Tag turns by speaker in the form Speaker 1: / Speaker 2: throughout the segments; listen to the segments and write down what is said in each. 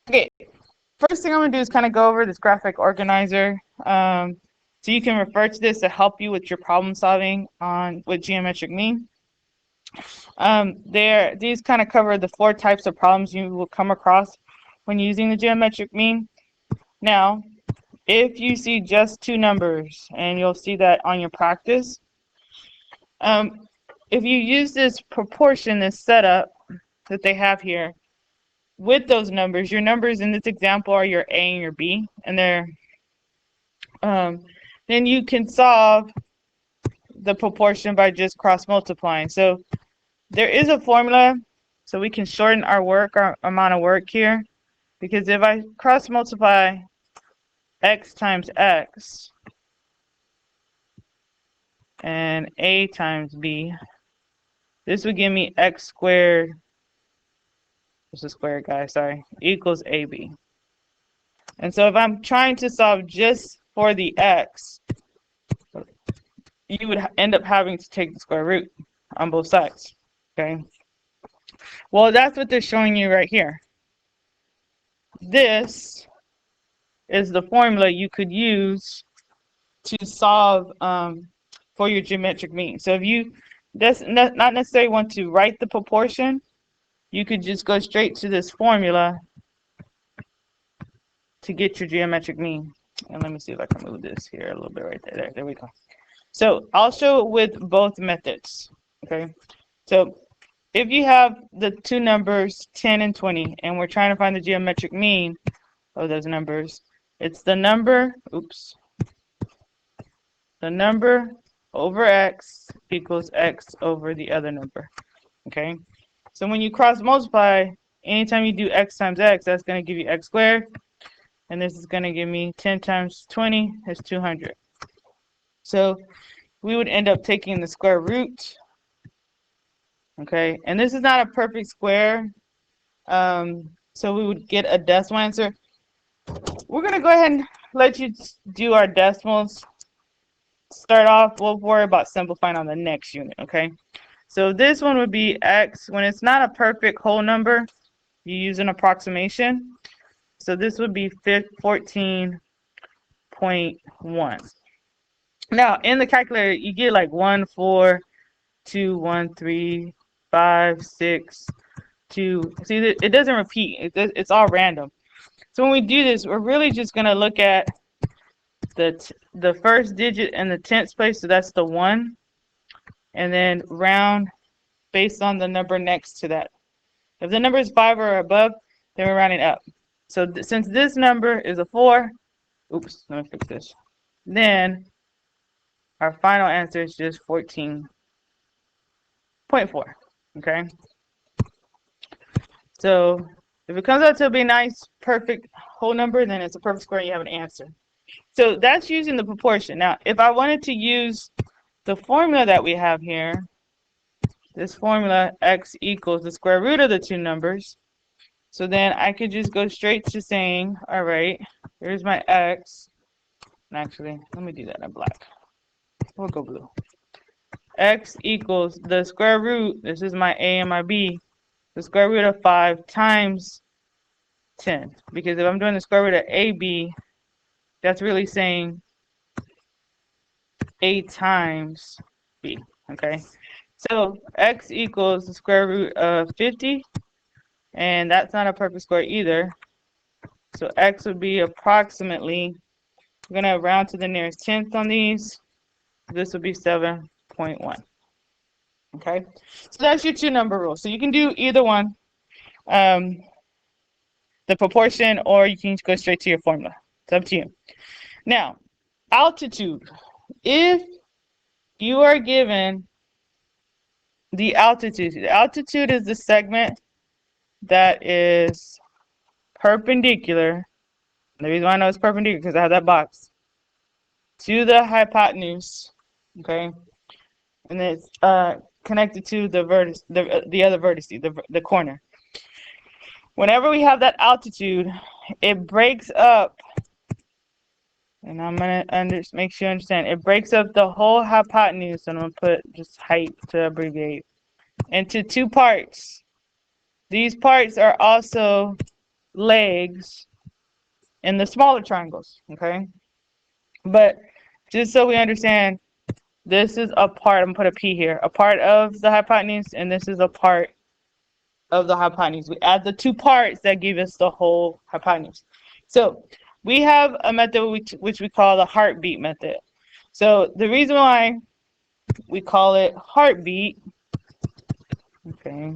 Speaker 1: Okay, first thing I'm going to do is kind of go over this graphic organizer. So you can refer to this to help you with your problem solving with geometric mean. These kind of cover the 4 types of problems you will come across when using the geometric mean. Now, if you see just 2 numbers, and you'll see that on your practice, if you use this proportion, this setup that they have here, with those numbers, your numbers in this example are your A and your B, and then you can solve the proportion by just cross multiplying. So there is a formula, so we can shorten our amount of work here, because if I cross multiply x times x and a times b, this would give me x squared, this is squared, guys, sorry, equals ab. And so if I'm trying to solve just for the x, you would end up having to take the square root on both sides, okay? Well, that's what they're showing you right here. This is the formula you could use to solve for your geometric mean. So if you not necessarily want to write the proportion, you could just go straight to this formula to get your geometric mean. And let me see if I can move this here a little bit right there. There we go. So I'll show it with both methods. Okay. So if you have the 2 numbers 10 and 20, and we're trying to find the geometric mean of those numbers, it's the number, the number over x equals x over the other number. Okay. So when you cross multiply, anytime you do x times x, that's going to give you x squared. And this is going to give me 10 times 20 is 200. So we would end up taking the square root. Okay, and this is not a perfect square, so we would get a decimal answer. We're going to go ahead and let you do our decimals. Start off, we'll worry about simplifying on the next unit, okay? So this one would be x. When it's not a perfect whole number, you use an approximation. So this would be 14.1. Now, in the calculator, you get like 1, 4, 2, 1, 3, 5, 6, 2. See, it doesn't repeat. It's all random. So when we do this, we're really just going to look at the first digit in the tenths place, so that's the 1, and then round based on the number next to that. If the number is 5 or above, then we're rounding up. So since this number is a 4, let me fix this. Then our final answer is just 14.4. Okay. So if it comes out to be a nice, perfect whole number, then it's a perfect square and you have an answer. So that's using the proportion. Now, if I wanted to use the formula that we have here, this formula, x equals the square root of the 2 numbers. So then I could just go straight to saying, all right, here's my x. And actually, let me do that in black. We'll go blue. X equals the square root, this is my a and my b, the square root of 5 times 10. Because if I'm doing the square root of ab, that's really saying a times b, okay? So x equals the square root of 50, and that's not a perfect square either. So x would be approximately, we're going to round to the nearest tenth on these. This would be 7.1. Okay, so that's your 2 number rule. So you can do either one, the proportion, or you can go straight to your formula. It's up to you. Now, altitude. If you are given the altitude is the segment that is perpendicular. The reason why I know it's perpendicular because I have that box to the hypotenuse. Okay, and it's connected to the vertex, the other vertex, the corner. Whenever we have that altitude, it breaks up, and I'm gonna make sure you understand. It breaks up the whole hypotenuse, and I'm gonna put just height to abbreviate, into 2 parts. These parts are also legs in the smaller triangles, okay? But just so we understand, this is a part, I'm gonna put a P here, a part of the hypotenuse, and this is a part of the hypotenuse. We add the two parts that give us the whole hypotenuse. So we have a method which we call the heartbeat method. So the reason why we call it heartbeat, okay,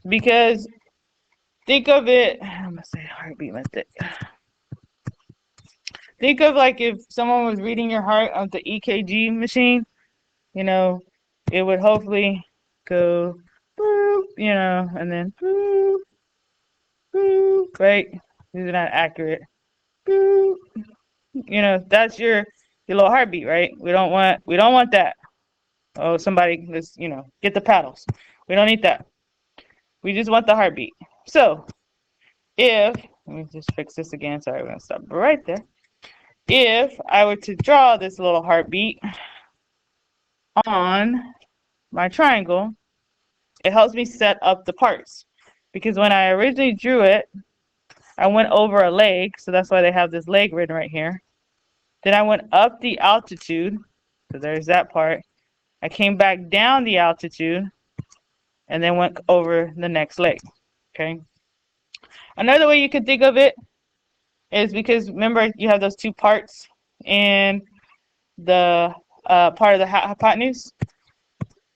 Speaker 1: because think of it, I'm gonna say heartbeat method. Think of like if someone was reading your heart on the EKG machine, you know, it would hopefully go boop, you know, and then boop, boop, right? These are not accurate. Boop. You know, that's your little heartbeat, right? We don't want that. Oh, somebody, let's, you know, get the paddles. We don't need that. We just want the heartbeat. So if, let me just fix this again. Sorry, we're gonna stop right there. If I were to draw this little heartbeat on my triangle, it helps me set up the parts. Because when I originally drew it, I went over a leg, so that's why they have this leg written right here. Then I went up the altitude, so there's that part. I came back down the altitude, and then went over the next leg, okay? Another way you could think of it is because, remember, you have those two parts in the part of the hypotenuse.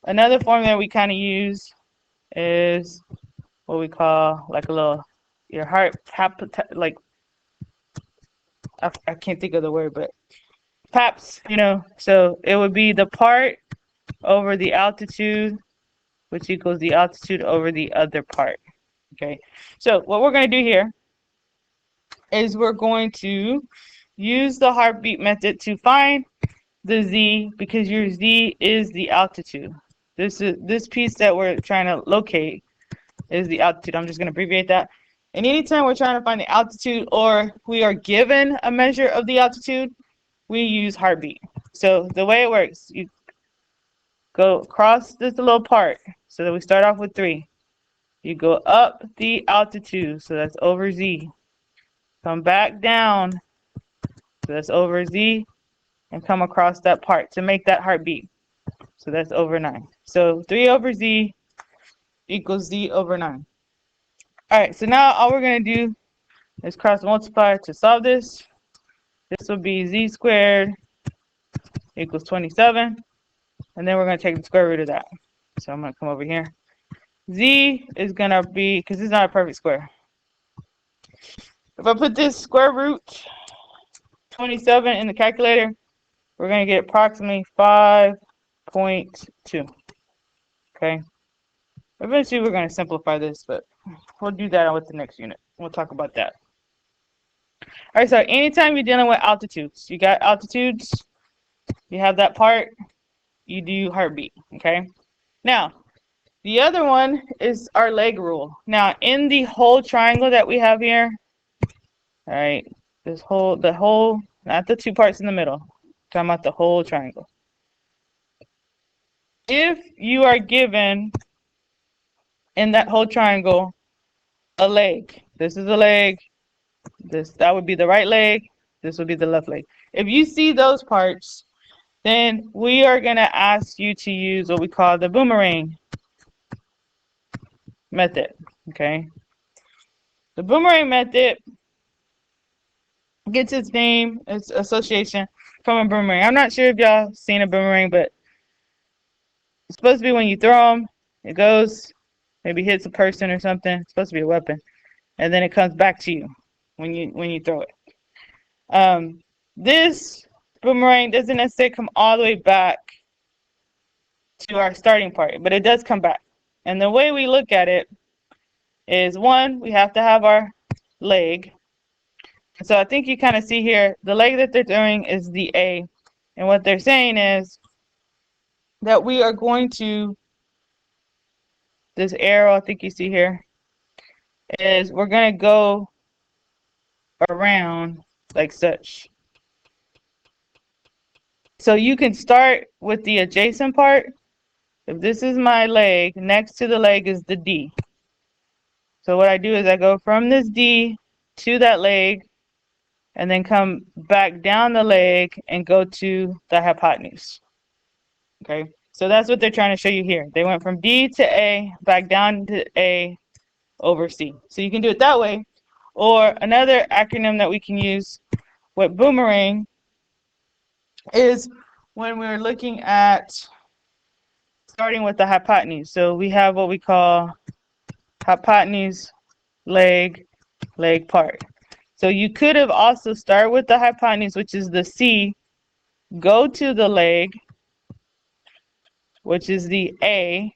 Speaker 1: Another formula we kind of use is what we call like a little, your heart, like, I can't think of the word, but PAPS, you know, so it would be the part over the altitude, which equals the altitude over the other part, okay? So what we're going to do here is we're going to use the heartbeat method to find the Z, because your Z is the altitude. This piece that we're trying to locate is the altitude. I'm just going to abbreviate that. And anytime we're trying to find the altitude or we are given a measure of the altitude, we use heartbeat. So the way it works, you go across this little part. So that we start off with 3. You go up the altitude, so that's over Z. Come back down, so that's over Z, and come across that part to make that heartbeat. So that's over 9. So 3 over Z equals Z over 9. All right, so now all we're going to do is cross multiply to solve this. This will be Z squared equals 27. And then we're going to take the square root of that. So I'm going to come over here. Z is going to be, because it's not a perfect square. If I put this square root 27 in the calculator, we're going to get approximately 5.2. Okay. Eventually we're going to simplify this, but we'll do that with the next unit. We'll talk about that. All right, so anytime you're dealing with altitudes, you got altitudes, you have that part, you do heartbeat, okay? Not the other one is our leg rule. Now, in the whole triangle that we have here, all right, the whole, not the two parts in the middle, I'm talking about the whole triangle. If you are given in that whole triangle a leg, this is a leg, that would be the right leg, this would be the left leg. If you see those parts, then we are going to ask you to use what we call the boomerang method, okay? The boomerang method gets its name, its association from a boomerang. I'm not sure if y'all seen a boomerang, but it's supposed to be when you throw them, it goes, maybe hits a person or something. It's supposed to be a weapon. And then it comes back to you when you throw it. This boomerang doesn't necessarily come all the way back to our starting part, but it does come back. And the way we look at it is, one, we have to have our leg. So I think you kind of see here, the leg that they're doing is the A. And what they're saying is that we are going to, this arrow I think you see here, is we're going to go around like such. So you can start with the adjacent part. If this is my leg, next to the leg is the D. So what I do is I go from this D to that leg, and then come back down the leg and go to the hypotenuse. Okay, so that's what they're trying to show you here. They went from D to A, back down to A over C. So you can do it that way. Or another acronym that we can use with Boomerang is when we're looking at starting with the hypotenuse. So we have what we call hypotenuse, leg, leg part. So you could have also started with the hypotenuse, which is the C, go to the leg, which is the A,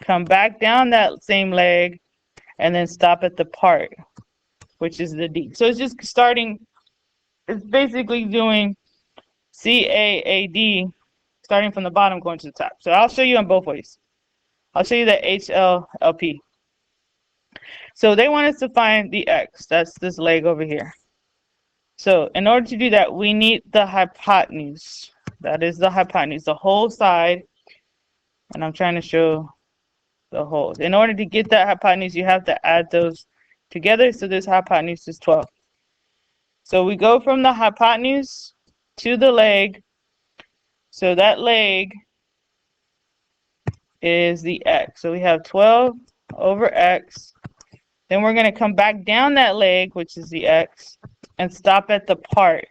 Speaker 1: come back down that same leg, and then stop at the part, which is the D. So it's just starting, it's basically doing CAAD, starting from the bottom going to the top. So I'll show you on both ways. I'll show you the HLLP. So they want us to find the X, that's this leg over here. So in order to do that, we need the hypotenuse. That is the hypotenuse, the whole side. And I'm trying to show the whole. In order to get that hypotenuse, you have to add those together. So this hypotenuse is 12. So we go from the hypotenuse to the leg. So that leg is the X. So we have 12 over X. Then we're going to come back down that leg, which is the X, and stop at the part.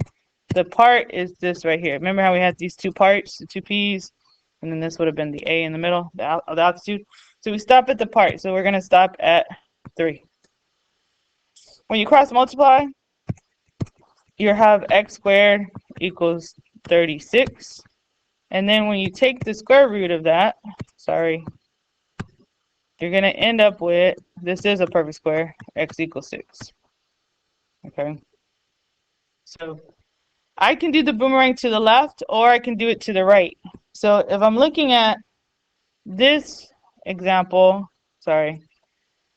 Speaker 1: The part is this right here. Remember how we had these two parts, the two P's, and then this would have been the A in the middle, the altitude. So we stop at the part. So we're going to stop at 3. When you cross multiply, you have X squared equals 36. And then when you take the square root of that, you're going to end up with, this is a perfect square, X equals 6. Okay. So I can do the boomerang to the left, or I can do it to the right. So if I'm looking at this example,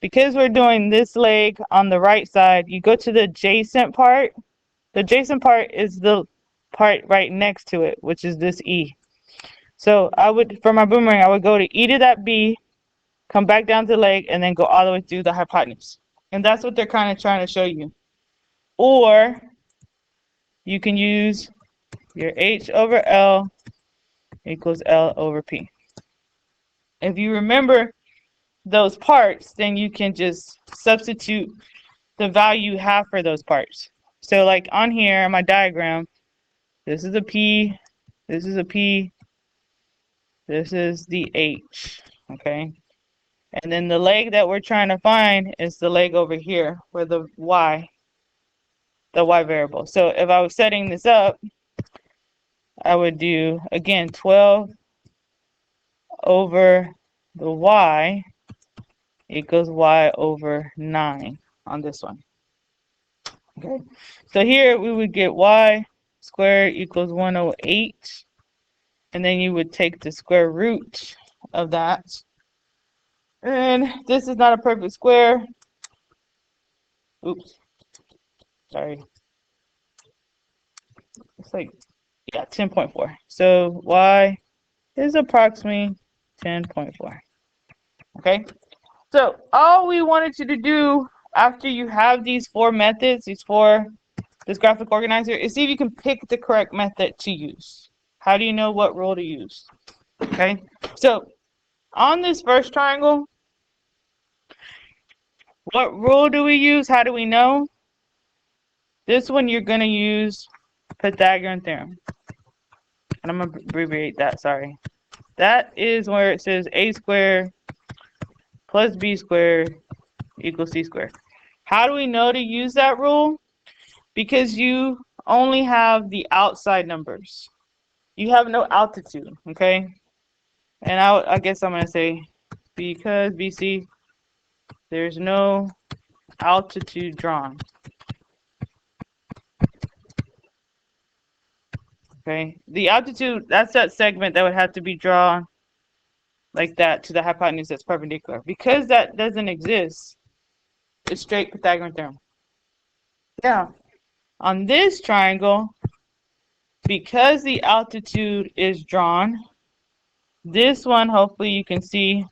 Speaker 1: because we're doing this leg on the right side, you go to the adjacent part. The adjacent part is the part right next to it, which is this E. So I would, for my boomerang, I would go to E to that B, come back down to the leg, and then go all the way through the hypotenuse. And that's what they're kind of trying to show you. Or you can use your H over L equals L over P. If you remember those parts, then you can just substitute the value you have for those parts. So like on here, my diagram, this is a P, this is a P, this is the H, okay? And then the leg that we're trying to find is the leg over here, where the Y variable. So if I was setting this up, I would do, again, 12 over the Y equals Y over 9 on this one. Okay, so here we would get Y squared equals 108. And then you would take the square root of that. And this is not a perfect square. Oops. Sorry. It's like, yeah, 10.4. So Y is approximately 10.4. Okay. So all we wanted you to do after you have these 4 methods, this graphic organizer, is see if you can pick the correct method to use. How do you know what rule to use? Okay. So on this first triangle, what rule do we use? How do we know? This one you're going to use Pythagorean Theorem. And I'm going to abbreviate that, sorry. That is where it says a squared plus b squared equals c squared. How do we know to use that rule? Because you only have the outside numbers. You have no altitude, okay? And I guess I'm going to say because BC, there's no altitude drawn. Okay, the altitude, that's that segment that would have to be drawn like that to the hypotenuse that's perpendicular. Because that doesn't exist, it's straight Pythagorean theorem. Now, on this triangle, because the altitude is drawn, this one, hopefully you can see,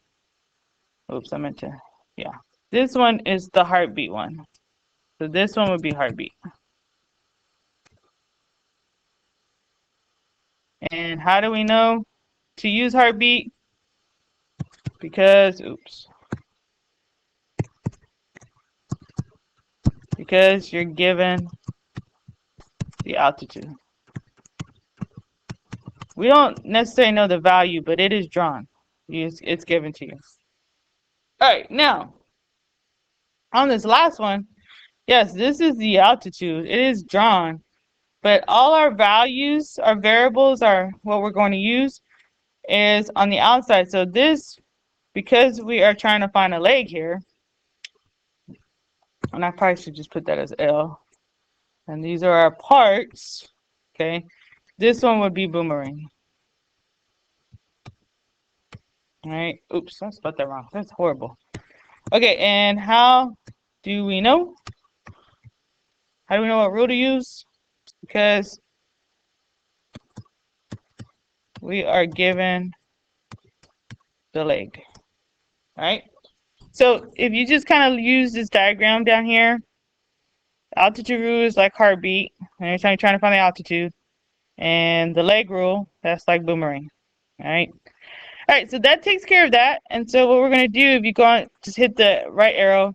Speaker 1: oops, I meant to, yeah. This one is the heartbeat one. So this one would be heartbeat. And how do we know to use heartbeat? Because, because you're given the altitude. We don't necessarily know the value, but it is drawn. It's given to you. All right, now, on this last one, yes, this is the altitude. It is drawn, but all our values, our variables, are what we're going to use is on the outside. So this, because we are trying to find a leg here, and I probably should just put that as L. And these are our parts, okay? This one would be boomerang. All right, oops, I spelled that wrong. That's horrible. Okay, and how do we know? How do we know what rule to use? Because we are given the leg, all right? So if you just kind of use this diagram down here, altitude rule is like heartbeat, anytime you're trying to find the altitude, and the leg rule, that's like boomerang, all right? All right, so that takes care of that. And so what we're going to do, if you go on, just hit the right arrow,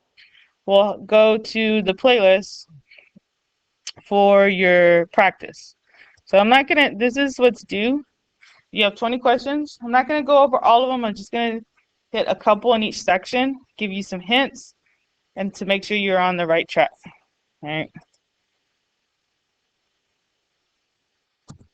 Speaker 1: we'll go to the playlist for your practice. So I'm not going to, this is what's due. You have 20 questions. I'm not going to go over all of them. I'm just going to hit a couple in each section, give you some hints, and to make sure you're on the right track. All right.